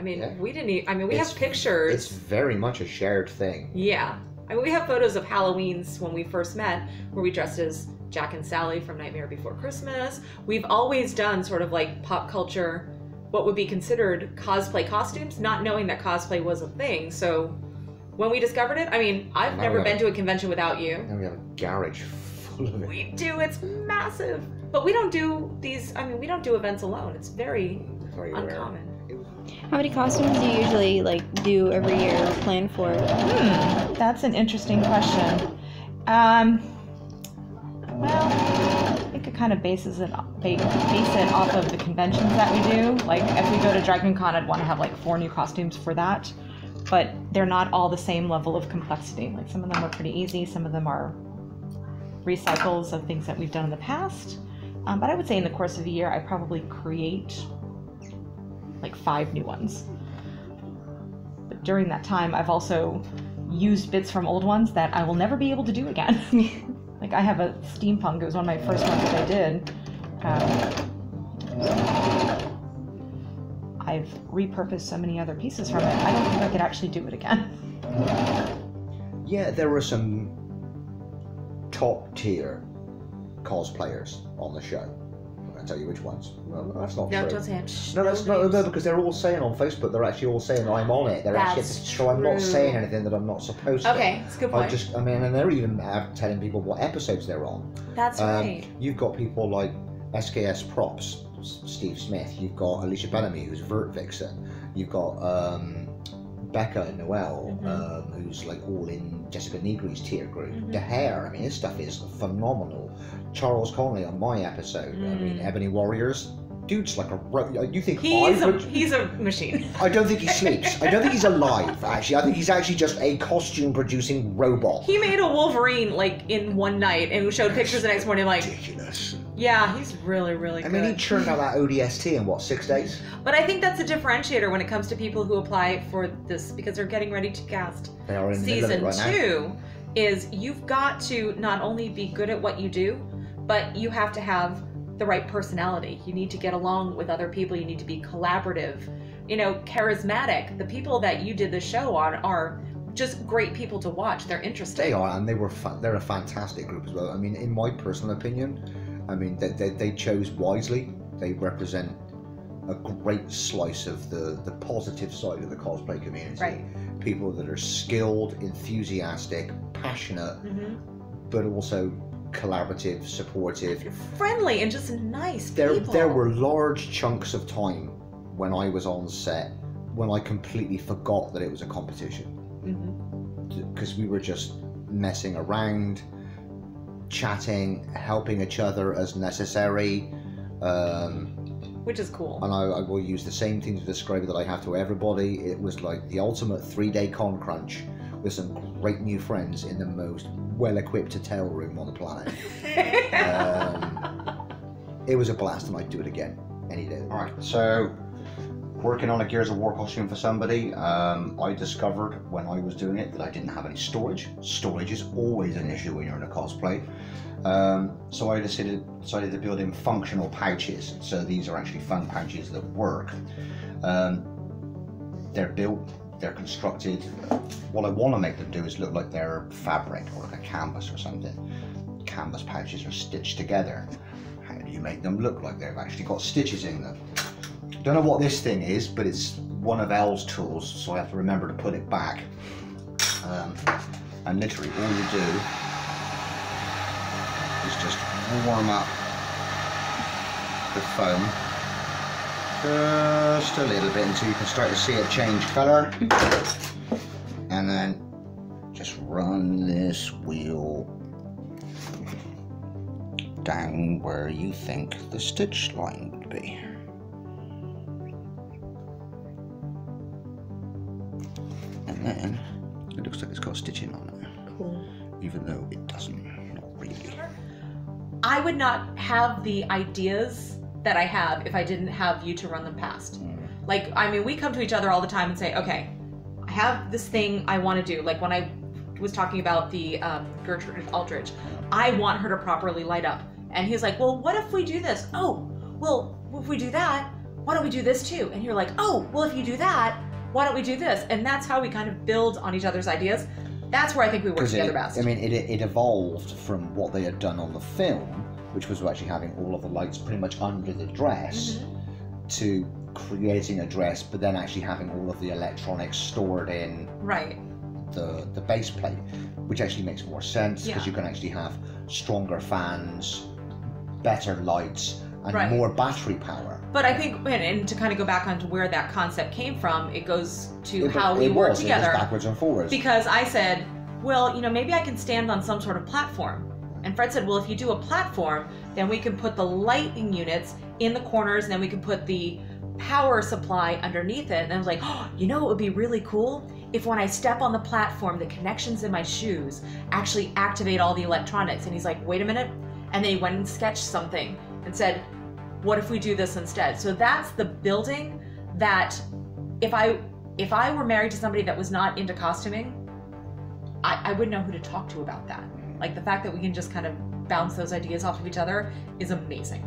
I mean, we didn't even, I mean, we have pictures. It's very much a shared thing. Yeah. I mean, we have photos of Halloweens when we first met where we dressed as Jack and Sally from Nightmare Before Christmas. We've always done sort of like pop culture, what would be considered cosplay costumes, not knowing that cosplay was a thing. So when we discovered it, I mean, I've never been to a convention without you. And we have a garage full of it. We do, it's massive. But we don't do these, I mean, we don't do events alone. It's very uncommon. How many costumes do you usually do every year or plan for? That's an interesting question. Well, I think it kind of base it off of the conventions that we do. Like if we go to Dragon Con, I'd want to have like 4 new costumes for that, but they're not all the same level of complexity. Like some of them are pretty easy, some of them are recycles of things that we've done in the past. But I would say in the course of a year, I probably create like 5 new ones. But during that time, I've also used bits from old ones that I will never be able to do again. Like I have a steampunk, it was one of my first ones that I did. I've repurposed so many other pieces from it, I don't think I could actually do it again. Yeah, there were some top tier cosplayers on the show. I'll tell you which ones. No, that's not true. No, don't say it. No, that's not, no, because they're all saying on Facebook, they're actually all saying I'm on it. They're actually, so I'm not saying anything that I'm not supposed to. Okay, that's a good point. I mean, and they're even telling people what episodes they're on. That's right. You've got people like SKS Props, Steve Smith. You've got Alicia Bellamy, who's Vert Vixen. You've got Becca and Noelle, who's like all in Jessica Negri's tier group. The hair, I mean, his stuff is phenomenal. Charles Conley on my episode. I mean, Ebony Warriors. Dude's like you think he's a machine. I don't think he sleeps. I don't think he's alive, actually. I think he's actually just a costume-producing robot. He made a Wolverine, like, in one night, and showed pictures the next morning, like... Ridiculous. Yeah, he's really, really good. I mean, he churned out that ODST in, what, 6 days? But I think that's a differentiator when it comes to people who apply for this, because they're getting ready to cast they are in season right 2, now. Is you've got to not only be good at what you do, but you have to have the right personality. You need to get along with other people. You need to be collaborative, you know, charismatic. The people that you did the show on are just great people to watch. They're interesting. They are, and they're a fantastic group as well. I mean, in my personal opinion, I mean, they chose wisely. They represent a great slice of the positive side of the cosplay community. Right. People that are skilled, enthusiastic, passionate, but also collaborative, supportive, friendly, and just nice people. There were large chunks of time when I was on set when I completely forgot that it was a competition, because we were just messing around, chatting, helping each other as necessary, which is cool. And I will use the same thing to describe it that I have to everybody. It was like the ultimate 3-day con crunch with some great new friends in the most well-equipped hotel room on the planet. It was a blast, and I'd do it again any day. All right, so working on a Gears of War costume for somebody, I discovered when I was doing it that I didn't have any storage. Storage is always an issue when you're in a cosplay. So I decided to build in functional pouches. So these are actually fun pouches that work. They're built, they're constructed. What I want to make them do is look like they're fabric or like a canvas or something. Canvas pouches are stitched together. How do you make them look like they've actually got stitches in them? Don't know what this thing is, but it's one of Elle's tools, so I have to remember to put it back. And literally all you do is just warm up the foam just a little bit until you can start to see it change color, and then just run this wheel down where you think the stitch line would be. And then it looks like it's got stitching on it. Cool. Even though it doesn't, not really. I would not have the ideas that I have if I didn't have you to run them past. Like, I mean, we come to each other all the time and say, okay, I have this thing I want to do. Like when I was talking about the Gertrude Aldridge, I want her to properly light up. And he's like, well, what if we do this? Oh, well, if we do that, why don't we do this too? And you're like, oh, well, if you do that, why don't we do this? And that's how we kind of build on each other's ideas. That's where I think we work together best. I mean, it evolved from what they had done on the film, which was actually having all of the lights pretty much under the dress, to creating a dress, but then actually having all of the electronics stored in the base plate, which actually makes more sense because you can actually have stronger fans, better lights, and more battery power. But I think, and to kind of go back onto where that concept came from, it goes to how we work together. It was backwards and forwards. Because I said, well, you know, maybe I can stand on some sort of platform. And Fred said, well, if you do a platform, then we can put the lighting units in the corners, and then we can put the power supply underneath it. And I was like, oh, you know, it would be really cool if when I step on the platform, the connections in my shoes actually activate all the electronics. And he's like, wait a minute. And then he went and sketched something and said, what if we do this instead? So that's the building that if I were married to somebody that was not into costuming, I wouldn't know who to talk to about that. Like the fact that we can just kind of bounce those ideas off of each other is amazing.